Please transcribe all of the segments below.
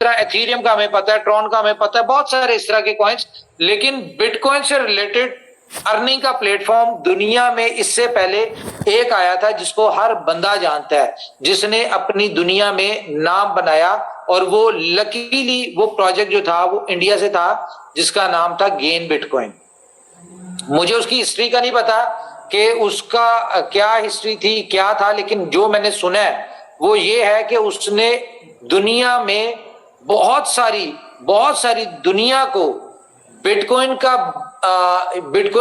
तरह एथीरियम का हमें पता है, ट्रॉन का हमें पता है, बहुत सारे इस तरह के कॉइन्स। लेकिन बिटकॉइन से रिलेटेड अर्निंग का प्लेटफॉर्म दुनिया में इससे पहले एक आया था जिसको हर बंदा जानता है, जिसने अपनी दुनिया में नाम बनाया, और वो लकीली वो प्रोजेक्ट जो था वो इंडिया से था, जिसका नाम था गेन बिटकॉइन। मुझे उसकी हिस्ट्री का नहीं पता कि उसका क्या हिस्ट्री थी, क्या था, लेकिन जो मैंने सुना है वो ये है कि उसने दुनिया में बहुत सारी दुनिया को बिटकॉइन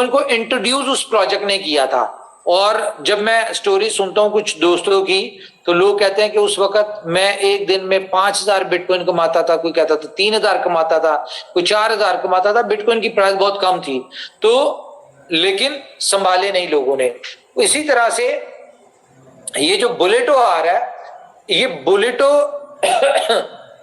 को इंट्रोड्यूस उस प्रोजेक्ट ने किया था। और जब मैं स्टोरी सुनता हूं कुछ दोस्तों की, तो लोग कहते हैं कि उस वक्त मैं एक दिन में 5,000 बिटकॉइन कमाता था, कोई कहता था 3,000 कमाता था, कोई 4,000 कमाता था। बिटकॉइन की प्राइस बहुत कम थी, तो लेकिन संभाले नहीं लोगों ने। इसी तरह से ये जो बुलेटो आ रहा है, ये बुलेटो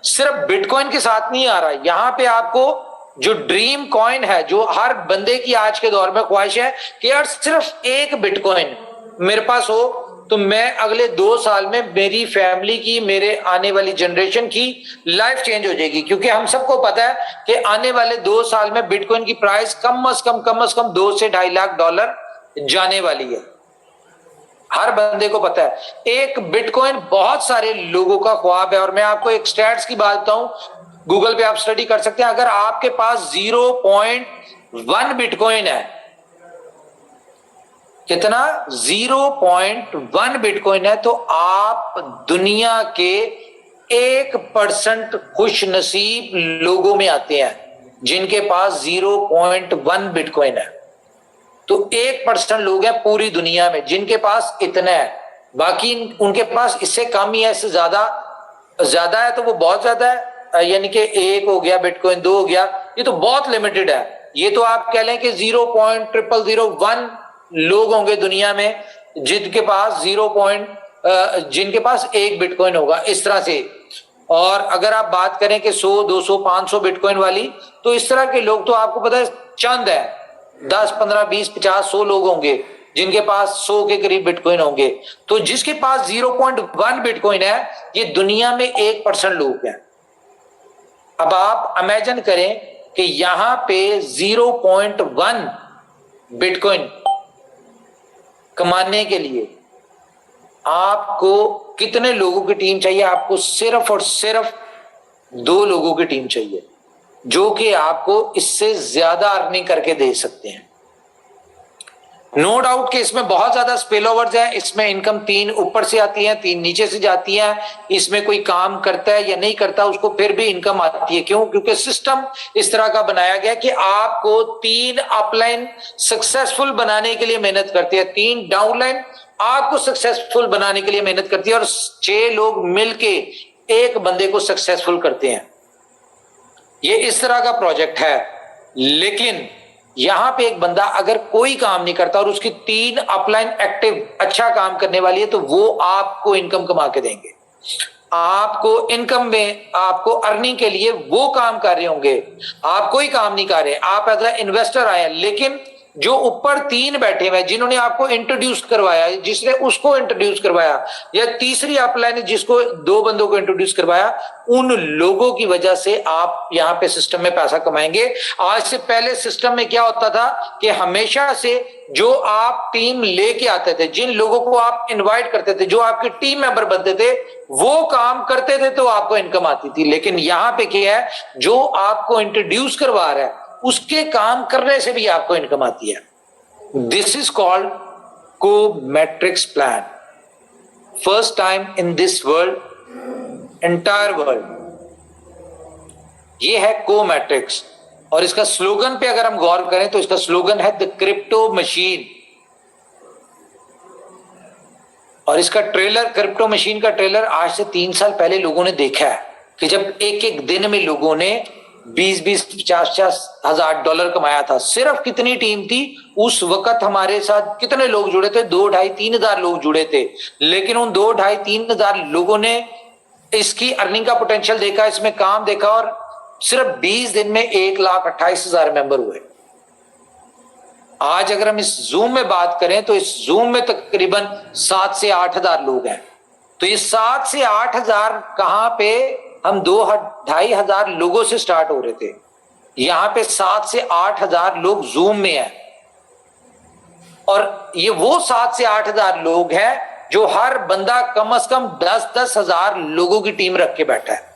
सिर्फ बिटकॉइन के साथ नहीं आ रहा। यहां पे आपको जो ड्रीम कॉइन है, जो हर बंदे की आज के दौर में ख्वाहिश है कि यार सिर्फ एक बिटकॉइन मेरे पास हो, तो मैं अगले 2 साल में मेरी फैमिली की, मेरे आने वाली जनरेशन की लाइफ चेंज हो जाएगी। क्योंकि हम सबको पता है कि आने वाले 2 साल में बिटकॉइन की प्राइस कम से कम 2 से $2.5 लाख जाने वाली है। हर बंदे को पता है एक बिटकॉइन बहुत सारे लोगों का ख्वाब है। और मैं आपको एक स्टैट्स की बात बताऊं, गूगल पे आप स्टडी कर सकते हैं। अगर आपके पास 0.1 बिटकॉइन है, कितना 0.1 बिटकॉइन है, तो आप दुनिया के 1% खुश नसीब लोगों में आते हैं जिनके पास 0.1 बिटकॉइन है। तो 1% लोग हैं पूरी दुनिया में जिनके पास इतना है, बाकी उनके पास इससे कम ही है, इससे ज्यादा है तो वो बहुत ज्यादा है, यानी कि 1 हो गया बिटकॉइन, 2 हो गया, ये तो बहुत लिमिटेड है। ये तो आप कह लें कि 0.0001 लोग होंगे दुनिया में जिनके पास जिनके पास 1 बिटकॉइन होगा, इस तरह से। और अगर आप बात करें कि 100, 200, 500 बिटकॉइन वाली, तो इस तरह के लोग तो आपको पता है चंद है, 10, 15, 20, 50, 100 लोग होंगे जिनके पास 100 के करीब बिटकॉइन होंगे। तो जिसके पास 0.1 बिटकॉइन है, ये दुनिया में 1% लोग हैं। अब आप इमेजिन करें कि यहां पे 0.1 बिटकॉइन कमाने के लिए आपको कितने लोगों की टीम चाहिए? आपको सिर्फ और सिर्फ 2 लोगों की टीम चाहिए जो कि आपको इससे ज्यादा अर्निंग करके दे सकते हैं। नो डाउट कि इसमें बहुत ज्यादा स्पिल ओवर्स है। इसमें इनकम 3 ऊपर से आती है, 3 नीचे से जाती है। इसमें कोई काम करता है या नहीं करता, उसको फिर भी इनकम आती है। क्यों? क्योंकि सिस्टम इस तरह का बनाया गया कि आपको 3 अपलाइन सक्सेसफुल बनाने के लिए मेहनत करती है, 3 डाउनलाइन आपको सक्सेसफुल बनाने के लिए मेहनत करती है, और 6 लोग मिलके एक बंदे को सक्सेसफुल करते हैं। ये इस तरह का प्रोजेक्ट है। लेकिन यहां पे एक बंदा अगर कोई काम नहीं करता और उसकी 3 अपलाइन एक्टिव अच्छा काम करने वाली है, तो वो आपको इनकम कमा के देंगे। आपको इनकम में, आपको अर्निंग के लिए वो काम कर रहे होंगे, आप कोई काम नहीं कर रहे, आप एज ए इन्वेस्टर आए हैं। लेकिन जो ऊपर 3 बैठे हुए, जिन्होंने आपको इंट्रोड्यूस करवाया, जिसने उसको इंट्रोड्यूस करवाया, या तीसरी अपलाइन जिसको 2 बंदों को इंट्रोड्यूस करवाया, उन लोगों की वजह से आप यहां पे सिस्टम में पैसा कमाएंगे। आज से पहले सिस्टम में क्या होता था कि हमेशा से जो आप टीम लेके आते थे, जिन लोगों को आप इनवाइट करते थे, जो आपके टीम मेंबर बनते थे, वो काम करते थे तो आपको इनकम आती थी। लेकिन यहां पे क्या है, जो आपको इंट्रोड्यूस करवा रहा है उसके काम करने से भी आपको इनकम आती है। दिस इज कॉल्ड को matrix plan. First time in this world, entire world, ये है को मैट्रिक्स। और इसका स्लोगन पे अगर हम गौर करें तो इसका स्लोगन है द क्रिप्टो मशीन। और इसका ट्रेलर, क्रिप्टो मशीन का ट्रेलर आज से 3 साल पहले लोगों ने देखा है कि जब एक दिन में लोगों ने 20-20, 50-50 हजार डॉलर कमाया था। सिर्फ कितनी टीम थी उस वक्त? हमारे साथ कितने लोग जुड़े थे? 2, 2.5, 3 हजार लोग जुड़े थे। लेकिन उन 2, 2.5, 3 हजार लोगों ने इसकी अर्निंग का पोटेंशियल देखा, इसमें काम देखा, और सिर्फ 20 दिन में 1,28,000 मेंबर हुए। आज अगर हम इस जूम में बात करें तो इस जूम में तकरीबन 7 से 8 हजार लोग हैं। तो ये 7 से 8 हजार कहां पे हम 2-2,500 लोगों से स्टार्ट हो रहे थे, यहाँ पे 7 से 8,000 लोग जूम में हैं। और ये वो 7 से 8,000 लोग हैं जो हर बंदा कम से कम 10-10 हजार लोगों की टीम रख के बैठा है।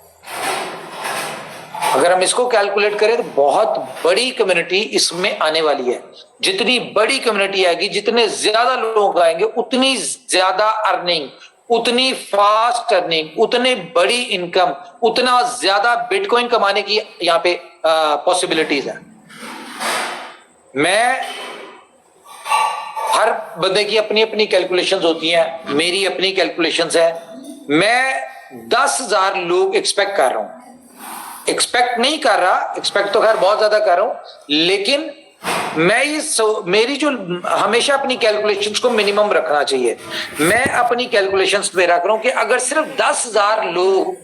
अगर हम इसको कैलकुलेट करें तो बहुत बड़ी कम्युनिटी इसमें आने वाली है। जितनी बड़ी कम्युनिटी आएगी, जितने ज्यादा लोग आएंगे, उतनी ज्यादा अर्निंग, उतनी फास्ट अर्निंग, उतनी बड़ी इनकम, उतना ज्यादा बिटकॉइन कमाने की यहाँ पे पॉसिबिलिटीज है। मैं हर बंदे की अपनी अपनी कैलकुलेशंस होती हैं, मेरी अपनी कैलकुलेशंस है। मैं 10,000 लोग एक्सपेक्ट कर रहा हूं, एक्सपेक्ट नहीं कर रहा, एक्सपेक्ट तो खैर बहुत ज्यादा कर रहा हूं, लेकिन मैं ये मेरी जो हमेशा अपनी कैलकुलेशंस को मिनिमम रखना चाहिए। मैं अपनी कैलकुलेशंस पे रख रहा हूं कि अगर सिर्फ 10,000 लोग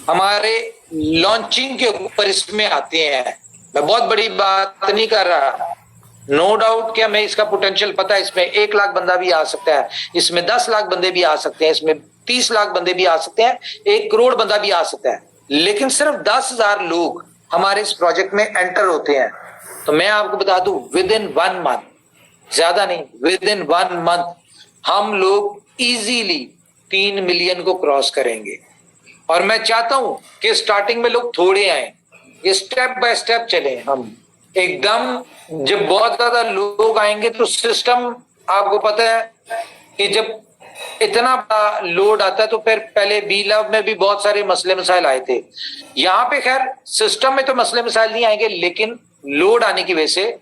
हमारे लॉन्चिंग के ऊपर इसमें आते हैं, मैं बहुत बड़ी बात नहीं कर रहा, नो डाउट क्या मैं इसका पोटेंशियल पता है, इसमें 1 लाख बंदा भी आ सकता है, इसमें 10 लाख बंदे भी आ सकते हैं, इसमें 30 लाख बंदे भी आ सकते हैं, 1 करोड़ बंदा भी आ सकता है, लेकिन सिर्फ 10,000 लोग हमारे इस प्रोजेक्ट में एंटर होते हैं तो मैं आपको बता दूं विद इन 1 मंथ, ज्यादा नहीं, विद इन 1 मंथ हम लोग इजीली 3 मिलियन को क्रॉस करेंगे। और मैं चाहता हूं कि स्टार्टिंग में लोग थोड़े आए, ये स्टेप बाय स्टेप चले। हम एकदम जब बहुत ज्यादा लोग आएंगे तो सिस्टम, आपको पता है कि जब इतना बड़ा लोड आता है तो फिर पहले बी लव में भी बहुत सारे मसले मसाइल आए थे। यहाँ पे खैर सिस्टम में तो मसले मसाइल नहीं आएंगे, लेकिन लोड आने की वजह से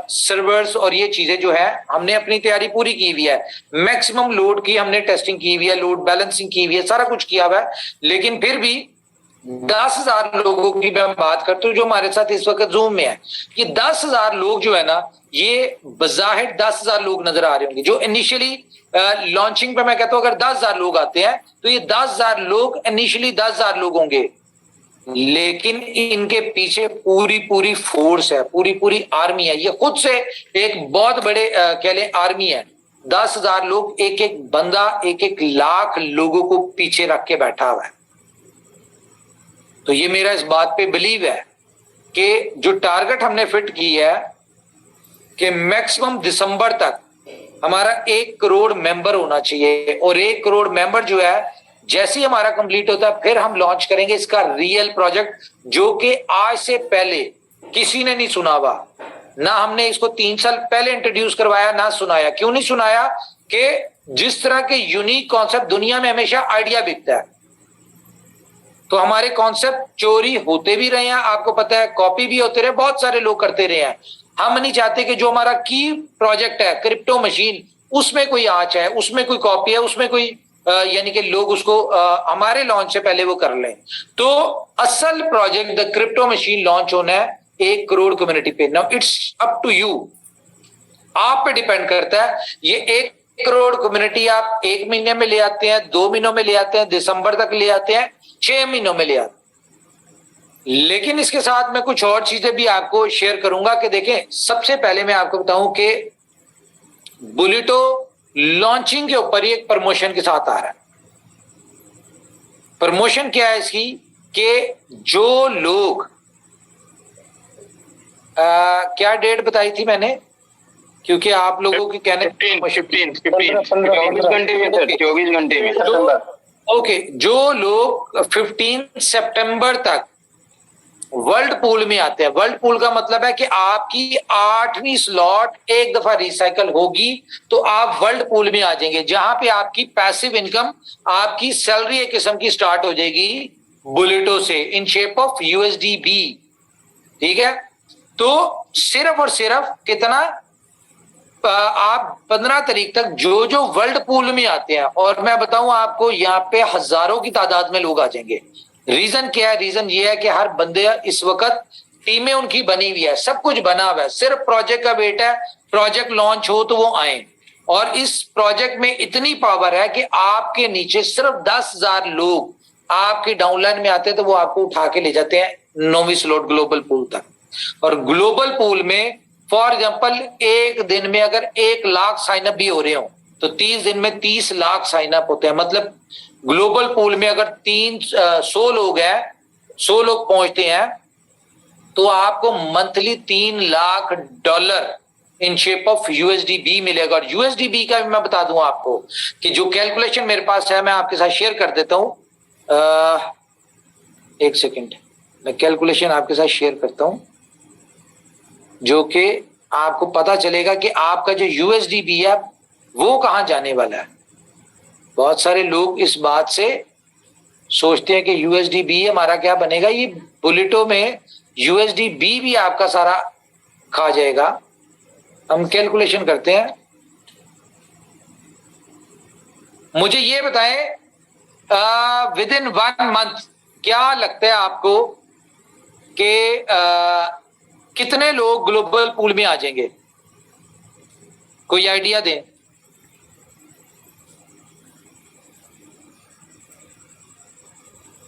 सर्वर्स और ये चीजें जो है हमने अपनी तैयारी पूरी की हुई है, मैक्सिमम लोड की हमने टेस्टिंग की हुई है, लोड बैलेंसिंग की हुई है, सारा कुछ किया हुआ है। लेकिन फिर भी 10,000 लोगों की मैं बात करता हूँ जो हमारे साथ इस वक्त जूम में है, ये 10,000 लोग जो है ना, ये बजाहिर 10,000 लोग नजर आ रहे होंगे जो इनिशियली लॉन्चिंग पे मैं कहता हूं अगर 10,000 लोग आते हैं तो ये 10,000 लोग इनिशियली 10,000 लोग होंगे, लेकिन इनके पीछे पूरी पूरी फोर्स है, पूरी पूरी आर्मी है। ये खुद से एक बहुत बड़े कह लें आर्मी है। 10,000 लोग, एक एक बंदा 1-1 लाख लोगों को पीछे रख के बैठा हुआ है। तो ये मेरा इस बात पे बिलीव है कि जो टारगेट हमने फिट की है कि मैक्सिमम दिसंबर तक हमारा 1 करोड़ मेंबर होना चाहिए, और 1 करोड़ मेंबर जो है जैसे ही हमारा कंप्लीट होता है फिर हम लॉन्च करेंगे इसका रियल प्रोजेक्ट, जो कि आज से पहले किसी ने नहीं सुना हुआ, ना हमने इसको 3 साल पहले इंट्रोड्यूस करवाया, ना सुनाया। क्यों नहीं सुनाया? कि जिस तरह के यूनिक कॉन्सेप्ट, दुनिया में हमेशा आइडिया बिकता है, तो हमारे कॉन्सेप्ट चोरी होते भी रहे हैं, आपको पता है, कॉपी भी होते रहे, बहुत सारे लोग करते रहे हैं। हम नहीं चाहते कि जो हमारा की प्रोजेक्ट है क्रिप्टो मशीन, उसमें कोई आंच है, उसमें कोई कॉपी है, उसमें कोई यानी कि लोग उसको हमारे लॉन्च से पहले वो कर लें। तो असल project the crypto machine launch होना है 1 करोड़ कम्युनिटी पे। Now it's up to you, आप पे डिपेंड करता है। ये 1 करोड़ कम्युनिटी आप 1 महीने में ले आते हैं, 2 महीनों में ले आते हैं, दिसंबर तक ले आते हैं, 6 महीनों में ले आते हैं। लेकिन इसके साथ मैं कुछ और चीजें भी आपको शेयर करूंगा कि देखें, सबसे पहले मैं आपको बताऊं कि बुलेटो लॉन्चिंग के ऊपर ही एक प्रमोशन के साथ आ रहा है। प्रमोशन क्या है इसकी? कि जो लोग क्या डेट बताई थी मैंने, क्योंकि आप लोगों की कहने 24 घंटे में सर, 24 घंटे में। ओके, जो लोग 15 सितंबर तक वर्ल्ड पूल में आते हैं, वर्ल्ड पूल का मतलब है कि आपकी 8वीं स्लॉट एक दफा रिसाइकल होगी तो आप वर्ल्ड पूल में आ जाएंगे, जहां पे आपकी पैसिव इनकम, आपकी सैलरी एक किस्म की स्टार्ट हो जाएगी बुलेटो से इन शेप ऑफ USDB। ठीक है, तो सिर्फ और सिर्फ कितना, आप 15 तारीख तक जो वर्ल्ड पूल में आते हैं, और मैं बताऊं आपको यहाँ पे हजारों की तादाद में लोग आ जाएंगे। रीजन क्या है? रीजन ये है कि हर बंदे इस वक्त टीमें उनकी बनी हुई है, सब कुछ बना हुआ है, सिर्फ प्रोजेक्ट का वेट है, प्रोजेक्ट लॉन्च हो तो वो आए। और इस प्रोजेक्ट में इतनी पावर है कि आपके नीचे सिर्फ 10,000 लोग आपके डाउनलाइन में आते हैं तो वो आपको उठा के ले जाते हैं 9वीं स्लॉट ग्लोबल पूल तक। और ग्लोबल पूल में फॉर एग्जाम्पल एक दिन में अगर 1 लाख साइनअप भी हो रहे हो तो 30 दिन में 30 लाख साइनअप होते हैं। मतलब ग्लोबल पूल में अगर 100 लोग हैं, 100 लोग पहुंचते हैं, तो आपको monthly $3 lakh in shape of USDB मिलेगा। और USDB का भी मैं बता दूं आपको कि जो कैलकुलेशन मेरे पास है मैं आपके साथ शेयर कर देता हूं। एक सेकेंड, मैं कैलकुलेशन आपके साथ शेयर करता हूं, जो कि आपको पता चलेगा कि आपका जो USDB है वो कहां जाने वाला है। बहुत सारे लोग इस बात से सोचते हैं कि USDB हमारा क्या बनेगा, ये बुलेटों में USDB भी आपका सारा खा जाएगा। हम कैलकुलेशन करते हैं। मुझे ये बताएं, विद इन 1 मंथ क्या लगता है आपको कि कितने लोग ग्लोबल पूल में आ जाएंगे? कोई आइडिया दें।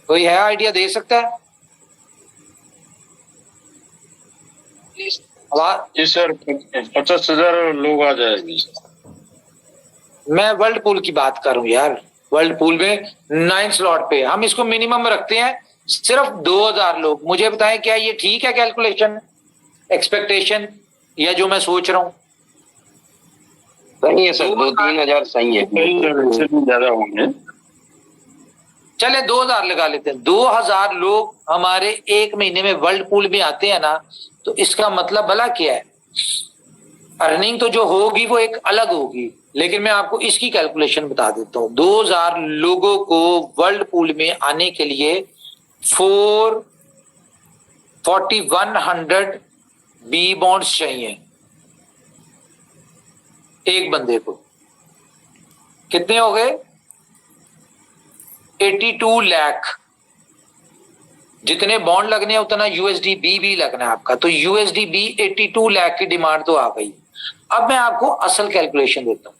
कोई है आइडिया दे सकता है? जी सर, 50,000 लोग आ जाएंगे। मैं वर्ल्ड पूल की बात कर रहा हूं यार। वर्ल्ड पूल में 9 स्लॉट पे हम इसको मिनिमम रखते हैं सिर्फ 2,000 लोग। मुझे बताएं क्या ये ठीक है कैलकुलेशन, एक्सपेक्टेशन, या जो मैं सोच रहा हूं? सही है सर, 2-3 हजार सही है, ज्यादा होंगे। चले 2,000 लगा लेते हैं। 2,000 लोग हमारे एक महीने में वर्ल्ड पूल में आते हैं ना, तो इसका मतलब भला क्या है? अर्निंग तो जो होगी वो एक अलग होगी, लेकिन मैं आपको इसकी कैलकुलेशन बता देता हूं। 2,000 लोगों को वर्ल्ड पूल में आने के लिए 4,100 बी बॉन्ड्स चाहिए एक बंदे को। कितने हो गए? 82 लाख। जितने बॉन्ड लगने हैं उतना USDB भी लगना है आपका, तो USDB 82 लाख की डिमांड तो आ गई। अब मैं आपको असल कैलकुलेशन देता हूं।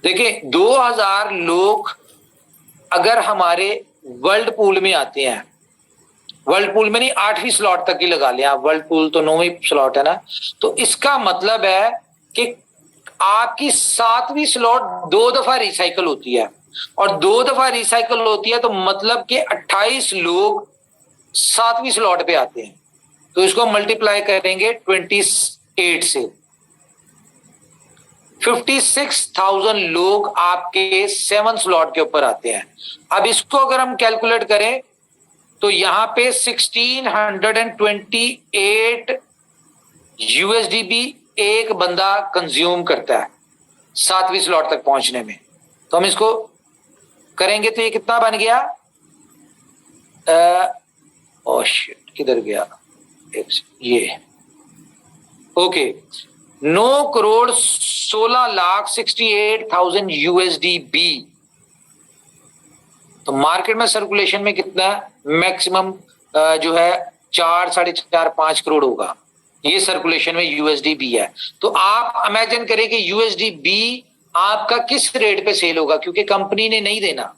देखिए 2,000 लोग अगर हमारे वर्ल्ड पूल में आते हैं, वर्ल्ड पूल में नहीं 8वीं स्लॉट तक ही लगा लिया आप, वर्ल्ड पूल तो 9वीं स्लॉट है ना, तो इसका मतलब है कि आपकी 7वीं स्लॉट 2 दफा रिसाइकल होती है, और 2 दफा रिसाइकल होती है तो मतलब कि 28 लोग 7वीं स्लॉट पे आते हैं। तो इसको मल्टीप्लाई करेंगे 28 से, 56,000 लोग आपके 7 स्लॉट के ऊपर आते हैं। अब इसको अगर हम कैलकुलेट करें तो यहां पे 1628 USDB एक बंदा कंज्यूम करता है 7वीं स्लॉट तक पहुंचने में। तो हम इसको करेंगे तो ये कितना बन गया? ओह शिट, किधर गया? ये ओके, 9,16,68,000 USDB। तो मार्केट में सर्कुलेशन में कितना मैक्सिमम जो है 4, 4.5, 5 करोड़ होगा। ये सर्कुलेशन में USDB है। तो आप इमेजिन करें कि USDB आपका किस रेट पे सेल होगा, क्योंकि कंपनी ने नहीं देना,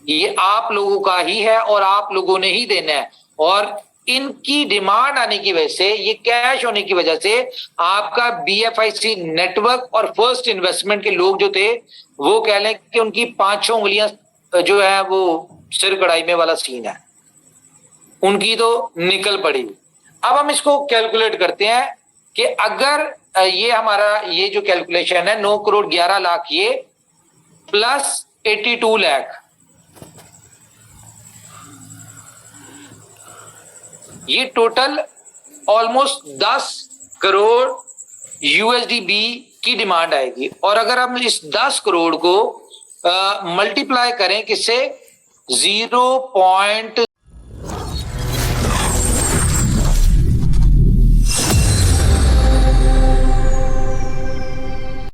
ये आप लोगों का ही है और आप लोगों ने ही देना है। और इनकी डिमांड आने की वजह से, ये कैश होने की वजह से आपका BFIC नेटवर्क और फर्स्ट इन्वेस्टमेंट के लोग जो थे वो कह लें कि उनकी 5-6 उंगलियां जो है वो सिर कढ़ाई में वाला सीन है, उनकी तो निकल पड़ी। अब हम इसको कैलकुलेट करते हैं कि अगर ये हमारा ये जो कैलकुलेशन है 9,11,00,000 ये प्लस 82 लाख, ये टोटल ऑलमोस्ट 10 करोड़ USDB की डिमांड आएगी। और अगर हम इस 10 करोड़ को मल्टीप्लाई करें किससे? 0.001